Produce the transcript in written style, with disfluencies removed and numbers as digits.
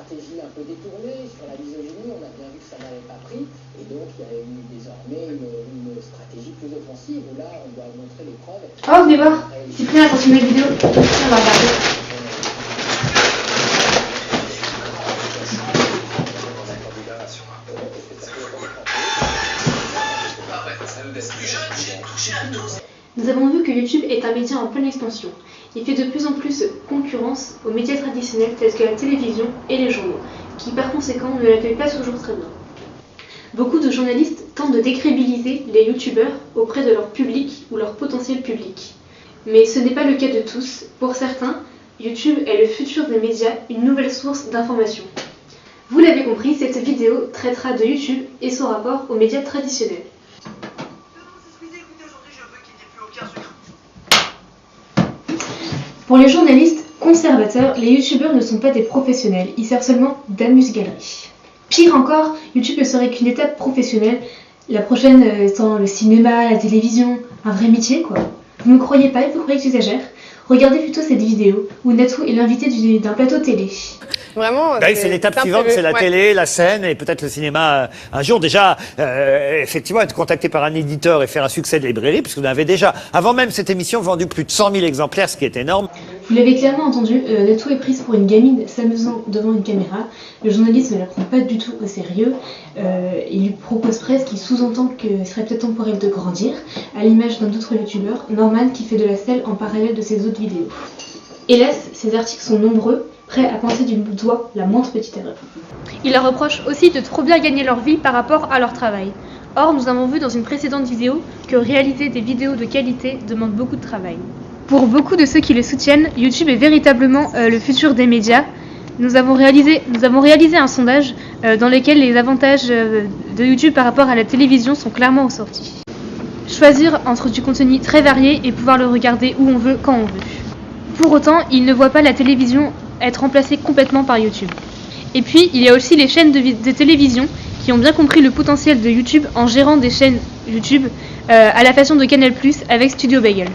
stratégie un peu détournée sur la misogynie, on a bien vu que ça n'avait pas pris, et donc il y a eu désormais une stratégie plus offensive, où là on doit montrer les preuves. Oh, venez voir, Cyprien a continué la vidéo, on va regarder. Nous avons vu que YouTube est un média en pleine expansion. Il fait de plus en plus concurrence aux médias traditionnels tels que la télévision et les journaux, qui par conséquent ne l'accueillent pas toujours très bien. Beaucoup de journalistes tentent de décrédibiliser les YouTubeurs auprès de leur public ou leur potentiel public. Mais ce n'est pas le cas de tous. Pour certains, YouTube est le futur des médias, une nouvelle source d'information. Vous l'avez compris, cette vidéo traitera de YouTube et son rapport aux médias traditionnels. Pour les journalistes conservateurs, les youtubeurs ne sont pas des professionnels, ils servent seulement d'amuse-galerie. Pire encore, YouTube ne serait qu'une étape professionnelle, la prochaine étant le cinéma, la télévision, un vrai métier quoi. Vous ne croyez pas, vous croyez que j'exagère? Regardez plutôt cette vidéo où Natou est l'invité d'un plateau télé. Vraiment, c'est l'étape suivante, c'est la télé, la scène et peut-être le cinéma un jour. Déjà, effectivement, être contacté par un éditeur et faire un succès de librairie, puisque vous avez déjà, avant même cette émission, vendu plus de 100 000 exemplaires, ce qui est énorme. Vous l'avez clairement entendu, Natou est prise pour une gamine s'amusant devant une caméra. Le journaliste ne la prend pas du tout au sérieux. Il lui propose presque, il sous-entend qu'il serait peut-être temps pour elle de grandir, à l'image d'un autre youtubeur, Norman, qui fait de la selle en parallèle de ses autres vidéos. Hélas, ces articles sont nombreux, prêts à pincer du doigt la moindre petite erreur. Ils leur reprochent aussi de trop bien gagner leur vie par rapport à leur travail. Or, nous avons vu dans une précédente vidéo que réaliser des vidéos de qualité demande beaucoup de travail. Pour beaucoup de ceux qui le soutiennent, YouTube est véritablement le futur des médias. Nous avons réalisé un sondage dans lequel les avantages de YouTube par rapport à la télévision sont clairement ressortis. Choisir entre du contenu très varié et pouvoir le regarder où on veut, quand on veut. Pour autant, ils ne voient pas la télévision être remplacée complètement par YouTube. Et puis, il y a aussi les chaînes de télévision qui ont bien compris le potentiel de YouTube en gérant des chaînes YouTube à la façon de Canal+ avec Studio Bagel.